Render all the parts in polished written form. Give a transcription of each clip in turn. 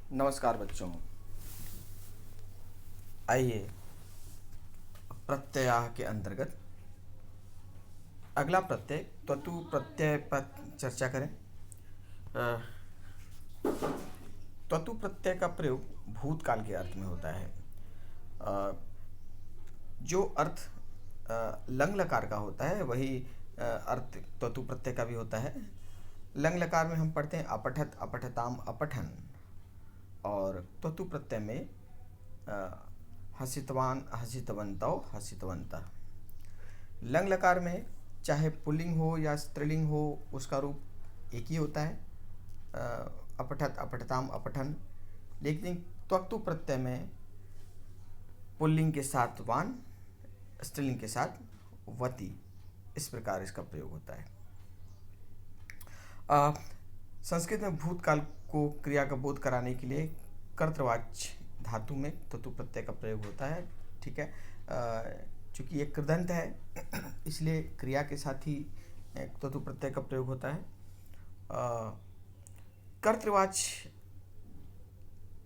नमस्कार बच्चों। आइए प्रत्यय के अंतर्गत अगला प्रत्यय त्वतु प्रत्यय पर चर्चा करें। त्वतु प्रत्यय का प्रयोग भूतकाल के अर्थ में होता है। जो अर्थ लंग लकार का होता है वही अर्थ त्वतु प्रत्यय का भी होता है। लंग लकार में हम पढ़ते हैं अपठत, अपठताम, अपठन, और त्वतु प्रत्यय में हसितवान, हसितवन्तौ, हसितवन्तः। लंग लकार में चाहे पुल्लिंग हो या स्त्रीलिंग हो उसका रूप एक ही होता है, अपठत, अपठताम, अपठन। लेकिन त्वक्तु प्रत्यय में पुल्लिंग के साथ वान, स्त्रीलिंग के साथ वति, इस प्रकार इसका प्रयोग होता है। संस्कृत में भूतकाल को क्रिया का बोध कराने के लिए कर्तृवाच्य धातु में त्वतु प्रत्यय का प्रयोग होता है। ठीक है, चूँकि ये कृदंत है इसलिए क्रिया के साथ ही त्वतु प्रत्यय का प्रयोग होता है। कर्तृवाच्य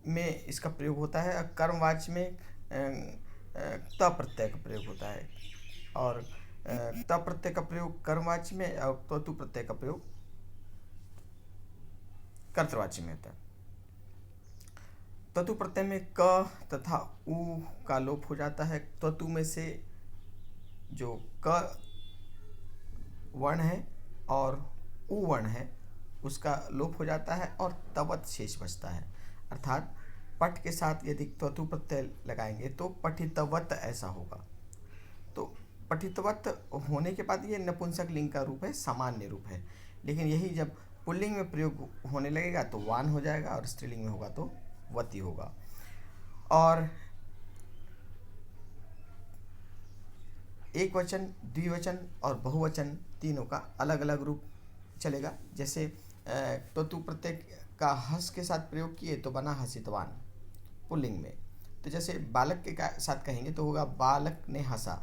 में इसका प्रयोग होता है, कर्मवाच्य में त प्रत्यय का प्रयोग होता है, और त प्रत्यय का प्रयोग कर्मवाच्य में और त्वतु प्रत्यय का प्रयोग कर्तृवाच्य में होता है। त्वतु प्रत्यय में क तथा उ का लोप हो जाता है। त्वतु में से जो क वर्ण है और उ वर्ण है उसका लोप हो जाता है और तवत शेष बचता है। अर्थात पठ के साथ यदि त्वतु प्रत्यय लगाएंगे तो पठितवत ऐसा होगा। तो पठितवत होने के बाद ये नपुंसक लिंग का रूप है, सामान्य रूप है। लेकिन यही जब पुल्लिंग में प्रयोग होने लगेगा तो वान हो जाएगा और स्त्रीलिंग में होगा तो वति होगा। और एक वचन, द्विवचन और बहुवचन तीनों का अलग अलग रूप चलेगा। जैसे त्वतु प्रत्यय का हस के साथ प्रयोग किए तो बना हसितवान पुल्लिंग में। तो जैसे बालक के साथ कहेंगे तो होगा बालक ने हंसा,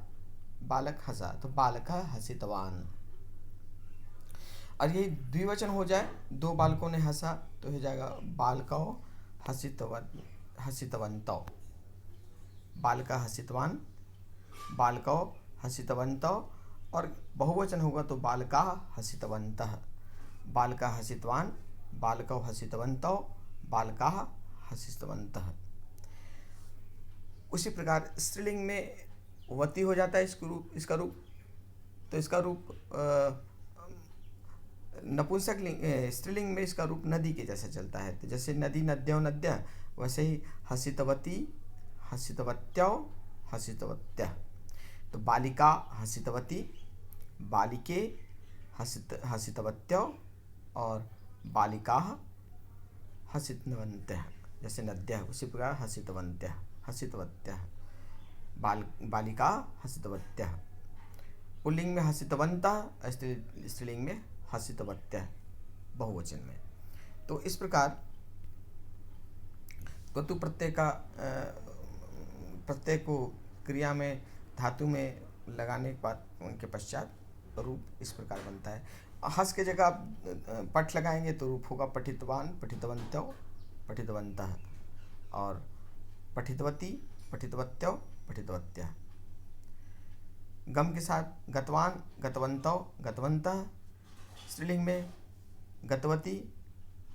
बालक हंसा, तो बालक हसितवान। और ये द्विवचन हो जाए, दो बालकों ने हंसा तो हो जाएगा बालकौ हसितवन्तौ, बालका हसितवान, बालकौ हसितवन्तौ। और बहुवचन होगा तो बालका हसितवन्तः, बालका हसितवान, बालकौ हसितवन्तौ, बालका हसितवन्तः। उसी प्रकार स्त्रीलिंग में वति हो जाता है इसका रूप। तो इसका रूप नपुंसक लिंग, स्त्रीलिंग में इसका रूप नदी के जैसा चलता है। तो जैसे नदी, नद्यो, नद्यः, वैसे ही हसितवती, हसितवत्यौ, हसितवत्यः। तो बालिका हसितवती, बालिके हसितवत्यौ, और बालिका हसितवन्त्यः। जैसे नद्यः उसी प्रकार हसितवन्त्यः, हसितवत्यः, बालिका हसितवत्यः। पुल्लिंग में हसितवन्तः, स्त्रीलिंग में हसितवत्यः, बहुवचन में। तो इस प्रकार त्वतु प्रत्यय का प्रत्यय को क्रिया में धातु में लगाने के बाद उनके पश्चात रूप इस प्रकार बनता है। हस के जगह आप पठ लगाएंगे तो रूप होगा पठितवान, पठितवन्तौ, पठितवन्तः, और पठितवती, पठितवत्यौ, पठितवत्यः। गम के साथ गतवान, गतवन्तौ, गतवन्तः। स्त्रीलिंग में गतवती,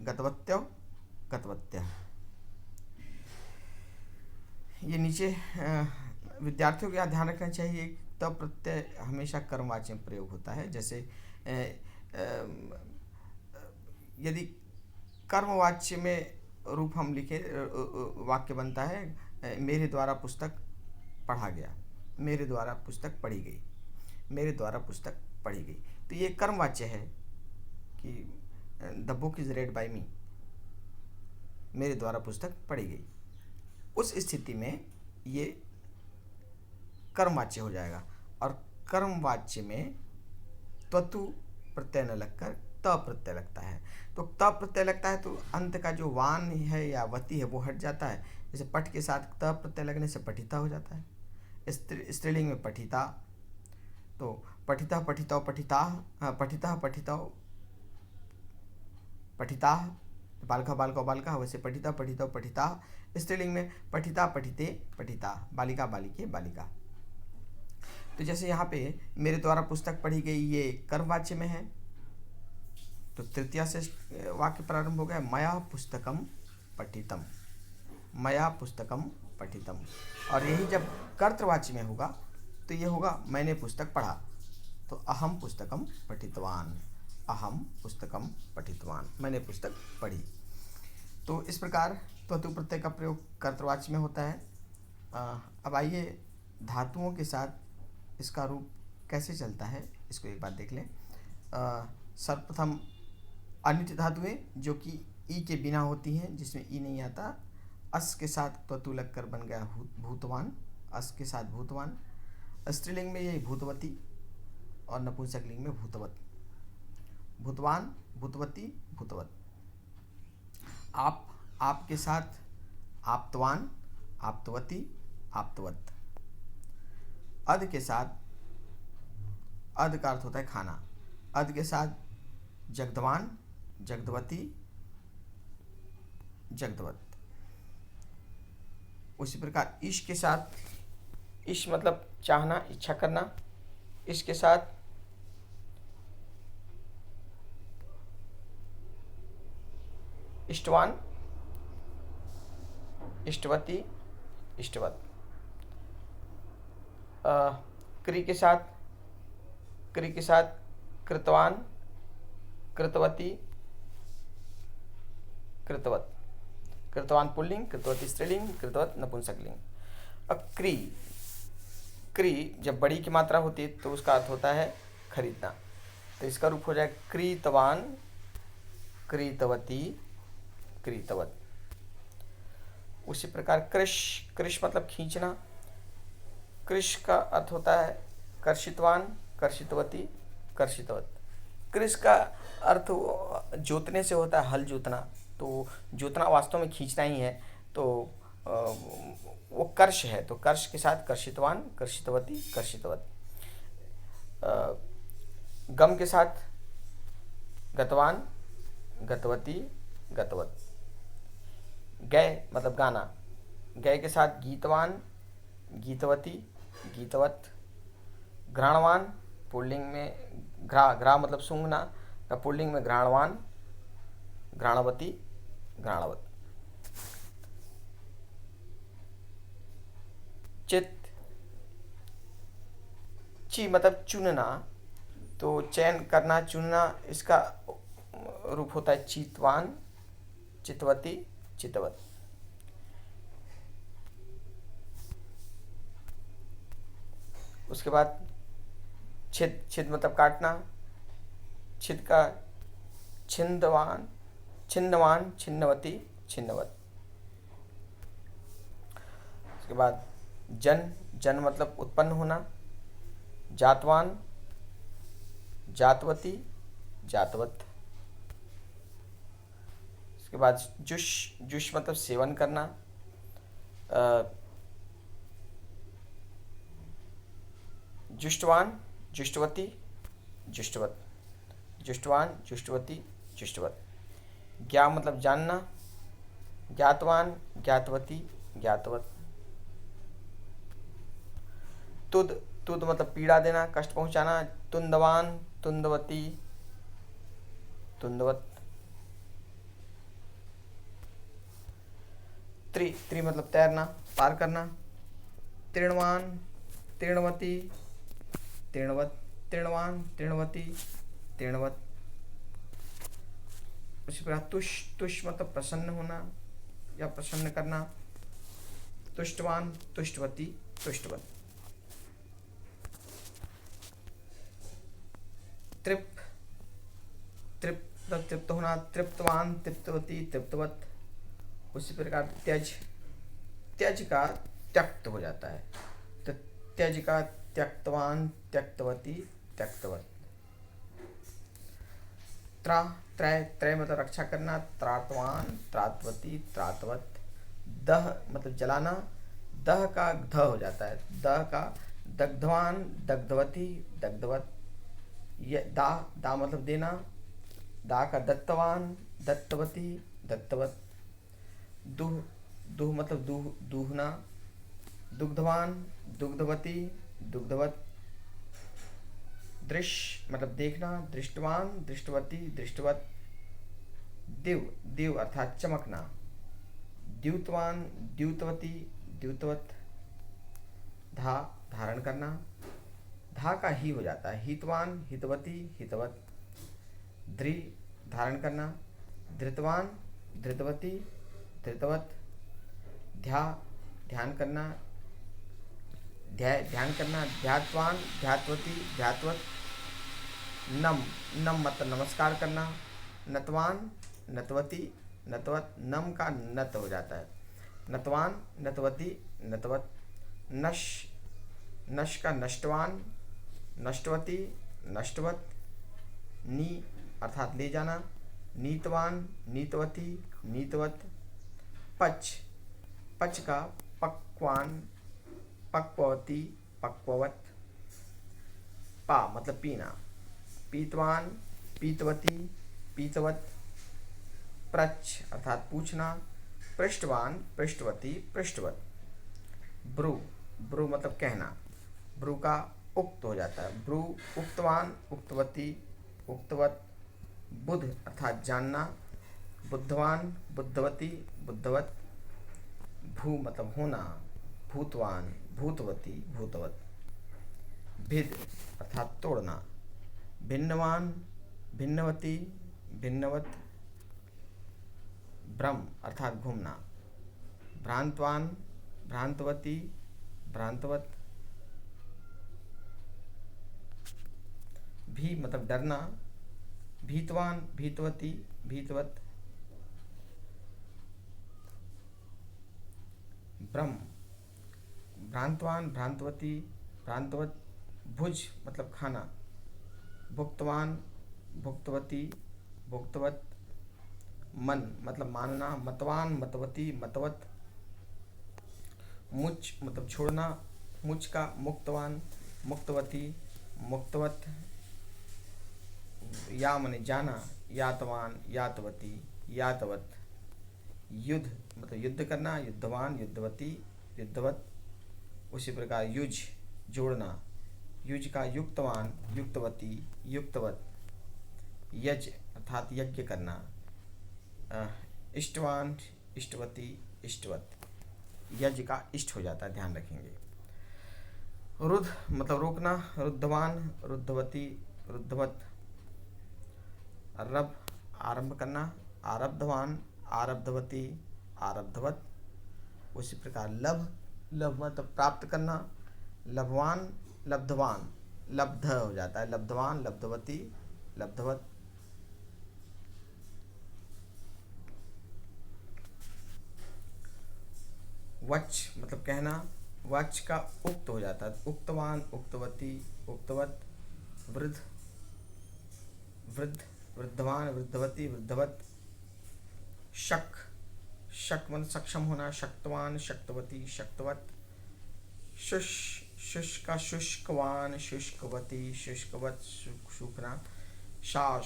गतवत्यौ, गतवत्यः। ये नीचे विद्यार्थियों को ध्यान रखना चाहिए त प्रत्यय हमेशा कर्मवाच्य में प्रयोग होता है। जैसे यदि कर्मवाच्य में रूप हम लिखे, वाक्य बनता है मेरे द्वारा पुस्तक पढ़ा गया, मेरे द्वारा पुस्तक पढ़ी गई, मेरे द्वारा पुस्तक पढ़ी गई। तो ये कर्मवाच्य है कि the book is read by me, मेरे द्वारा पुस्तक पढ़ी गई। उस स्थिति में ये कर्मवाच्य हो जाएगा। और कर्मवाच्य में त्वतु प्रत्यय न लगकर त प्रत्यय लगता है। तो त प्रत्यय लगता है तो अंत का जो वान है या वति है वो हट जाता है। जैसे पठ के साथ त प्रत्यय लगने से पठिता हो जाता है। स्त्रीलिंग में पठिता, तो पठिता, पठितौ, पठिता, पठिता, पठितौ, पठिता, बालका बालका बालका, वैसे पठिता पठितौ पठिता, स्त्रीलिंग में पठिता पठिते पठिता, बालिका बालिके बालिका। तो जैसे यहाँ पे मेरे द्वारा पुस्तक पढ़ी गई, ये कर्मवाच्य में है, तो तृतीया से वाक्य प्रारंभ हो गया, मया पुस्तकम पठितम, मया पुस्तकम पठितम। और यही जब कर्तृवाच्य में होगा तो ये होगा मैंने पुस्तक पढ़ा, तो अहम पुस्तकम पठितवान, अहम पुस्तकम पठितवान, मैंने पुस्तक पढ़ी। तो इस प्रकार त्वतु प्रत्यय का प्रयोग कर्तृवाच्य में होता है। अब आइए धातुओं के साथ इसका रूप कैसे चलता है, इसको एक बार देख लें। सर्वप्रथम अनिट धातुएं जो कि ई के बिना होती हैं, जिसमें ई नहीं आता। अस के साथ त्वतु लगकर बन गया भूतवान, अस के साथ भूतवान। स्त्रीलिंग में यही भूतवती और नपुंसकलिंग में भूतवत, भूतवान, भूतवती, भूतवत। आप के साथ आप्तवान, आप्तवती, आप्तवत। अध के साथ, अध का अर्थ होता है खाना, अध के साथ जगदवान, जगदवती, जगदवत। उसी प्रकार ईश के साथ, ईश मतलब चाहना, इच्छा करना, इश के साथ इष्टवान, इष्टवती, इष्टवत। क्री के साथ, क्री के साथ कृतवान, कृतवती, कृतवत। कृतवान पुल्लिंग, कृतवती स्त्रीलिंग, कृतवत नपुंसकलिंग। अब क्री, क्री जब बड़ी की मात्रा होती है तो उसका अर्थ होता है खरीदना, तो इसका रूप हो जाए क्रीतवान, क्रीतवती, क्रीतवत। उसी प्रकार कृश, कृश मतलब खींचना, कृश का अर्थ होता है कर्षितवान, कर्षितवती, कर्षितवत। कृश का अर्थ जोतने से होता है, हल जोतना, तो जोतना वास्तव में खींचना ही है, तो वो कर्ष है, तो कर्ष के साथ कर्षितवान, कर्षितवती, कर्षितवत। गम के साथ गतवान, गतवती, गतवत। गय मतलब गाना, गय के साथ गीतवान, गीतवती, गीतवत। घ्राणवान पुल्लिंग में, घ्रा घ्रा मतलब सूंघना, का पुल्लिंग में घ्राणवान, घ्राणवती, घ्राणवत। चित, ची मतलब चुनना, तो चयन करना, चुनना, इसका रूप होता है चितवान, चितवती, चितवत। उसके बाद छिद, छिद मतलब काटना, छिद का छिंदवान, छिन्नवान, छिन्नवती, छिन्नवत। उसके बाद जन, जन मतलब उत्पन्न होना, जातवान, जातवती, जातवत। उसके बाद जुश, जुश मतलब सेवन करना, जुष्टवान, जुष्टवती, जुष्टवत, जुष्टवान, जुष्टवती, जुष्टवत। ज्ञा मतलब जानना, ज्ञातवान, ज्ञातवती, ज्ञातवत। तुद, तुद मतलब पीड़ा देना, कष्ट पहुंचाना, तुंदवान, तुंदवती, तुंदवत। त्रि, त्रि मतलब तैरना, पार करना, तृणवान, तृणवती, तृणवत, तृणवान, तृणवती, तृणवत। उसी प्रकार तुष, तुष मतलब प्रसन्न होना या प्रसन्न करना, तुष्टवान, तुष्टवती, तुष्टवत। तृप, तृप मतलब तृप्त होना, तृप्तवान, तृप्तवती, तृप्तवत। उसी प्रकार त्यज, त्यज का त्यक्त हो जाता है, तो त्यज का त्यक्तवान, त्यक्तवती, त्यक्तवत। त्रा, त्रय, त्रय मतलब रक्षा करना, त्रातवान, त्रातवती, त्रातवत। दह मतलब जलाना, दह का ध हो जाता है, दह का दग्धवान, दग्धवती, दग्धवत। ये दा, दा मतलब देना, दा का दत्तवान, दत्तवती दत्तवत। दुह दुह मतलब दूहना। दुग्धवान दुग्धवती दुग्धवत। दृश्य मतलब देखना, दृष्टवान दृष्टवती दृष्टवत। दिव दिव अर्थात चमकना। द्यूतवान द्यूतवती द्यूतवत। धा धारण करना, धा का ही हो जाता है, हितवान हितवती हितवत। ध्रि धारण करना, धृतवान धृतवती धृतवत। ध्या ध्यान करना, ध्यान करना, ध्यात्वान ध्यात्वती ध्यात्वत। नम नम मतलब नमस्कार करना, नतवान नतवती नतवत। नम का नत हो जाता है, नतवान नतवती नतवत। नश नश का नष्टवान नष्टवती नष्टवत। नी अर्थात ले जाना, नीतवान नीतवती नीतवत। पच पच का पक्वान पक्वती पक्ववत। पा मतलब पीना, पीतवान पीतवती पीतवत। प्रच अर्थात पूछना, पृष्ठवान पृष्ठवती पृष्ठवत। ब्रू ब्रू मतलब कहना, ब्रू का उक्त हो जाता है, ब्रू उक्तवान उक्तवती उक्तवत। बुध अर्थात जानना, बुद्धवान बुद्धवती बुद्धवत। भू मतलब होना, भूतवान भूतवती भूतवत। भिद अर्थात तोड़ना, भिन्नवान भिन्नवती भिन्नवत। भ्रम अर्थात घूमना, भ्रांतवान भ्रांतवती भ्रांतवत। भी मतलब डरना, भीतवान भीतवती भीतवत। ब्रह्म भ्रांतवान भ्रांतवती भ्रांतवत। भुज मतलब खाना, भुक्तवान भुक्तवती भुक्तवत। मन मतलब मानना, मतवान मतवती मतवत। मुच मतलब छोड़ना, मुच का मुक्तवान मुक्तवती मुक्तवत। या मने जाना, यातवान यातवती यातवत। युद्ध मतलब युद्ध करना, युद्धवान युद्धवती युद्धवत। उसी प्रकार युज जोड़ना, युज का युक्तवान युक्तवती युक्तवत। यज अर्थात यज्ञ करना, इष्टवान इष्टवती इष्टवत। यज का इष्ट हो जाता है, ध्यान रखेंगे। रुद्ध मतलब रोकना, रुद्धवान रुद्धवती रुद्धवत। रब आरंभ करना, आरब्धवान आरब्धवती आरब्धवत। उसी प्रकार लभ लभ मतलब प्राप्त करना, लभवान लब्धवान लब्ध हो जाता है, लब्धवान लब्धवती लब्धवत। वच मतलब कहना, वच का उक्त हो जाता है, उक्तवान उक्तवती उक्तवत। वृद्ध वृद्ध वृद्धवान वृद्धवती वृद्धवत। शक शक मतलब सक्षम होना, शक्तवान शक्तवती शक्तवत। शुष शुष का शुष्कवान शुष्कवती शुष्कवत सूखना। शास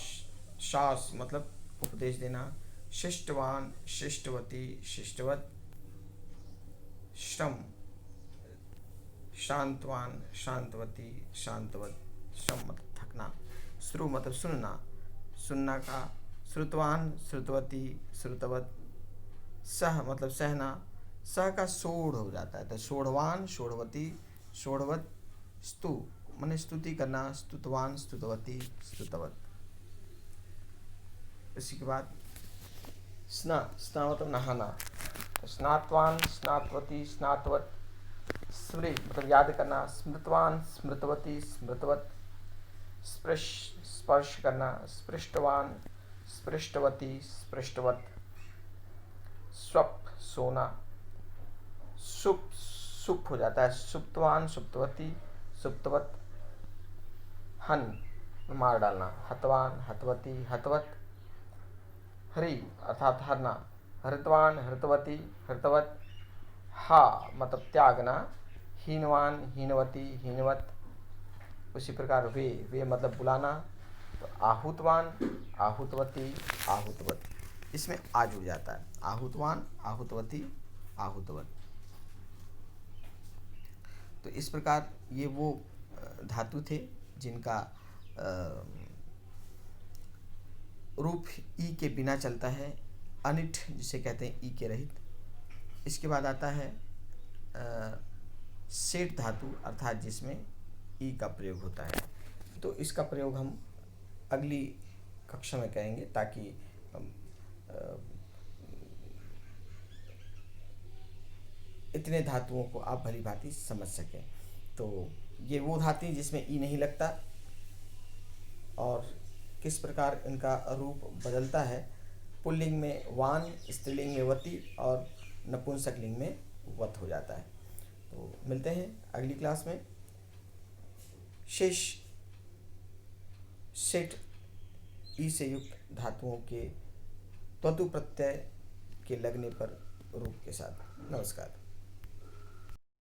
शास मतलब उपदेश देना, शिष्टवान शिष्टवती शिष्टवत। श्रम शांतवान शांतवती शांतवत श्रम मतलब थकना। श्रु मतलब सुनना, सुनना का श्रुतवान श्रुतवती श्रुतवत। सह मतलब सहना, सह का सोढ़ हो जाता है, तो सोढ़वान सोढ़वती सोढ़वत। स्तु माने स्तुति करना, स्तुतवान स्तुतवती स्तुतवत। इसी के बाद स्ना स्ना मतलब नहाना, तो स्नातवान स्नातवती स्नातवत। स्मृ मतलब याद करना, स्मृतवान स्मृतवती स्मृतवत। स्पृश स्पर्श करना, स्पृष्टवान स्पृष्टवती स्पृष्टवत। स्वप सोना, सुप सुप हो जाता है, सुप्तवान सुप्तवती सुप्तवत। हन मार डालना, हतवान हतवती हतवत। हरि अर्थात हरना, हरितवान हृतवती हृतवत। हा मतलब त्यागना, हीनवान हीनवती हीनवत। उसी प्रकार वे वे मतलब बुलाना, तो आहूतवान आहूतवती आहूतवत। इसमें आ जुड़ जाता है। आहुतवान, आहुतवती, आहुतवत। तो इस प्रकार ये वो धातु थे जिनका रूप ई के बिना चलता है, अनिट जिसे कहते हैं ई के रहित। इसके बाद आता है सेठ धातु, अर्थात जिसमें ई का प्रयोग होता है। तो इसका प्रयोग हम अगली कक्षा में करेंगे ताकि इतने धातुओं को आप भली भांति समझ सकें। तो ये वो धातु जिसमें ई नहीं लगता और किस प्रकार इनका रूप बदलता है। पुल्लिंग में वान, स्त्रीलिंग में वती और नपुंसकलिंग में वत हो जाता है। तो मिलते हैं अगली क्लास में। शेष सेठ ई से युक्त धातुओं के त्वतु प्रत्यय के लगने पर रूप के साथ। नमस्कार।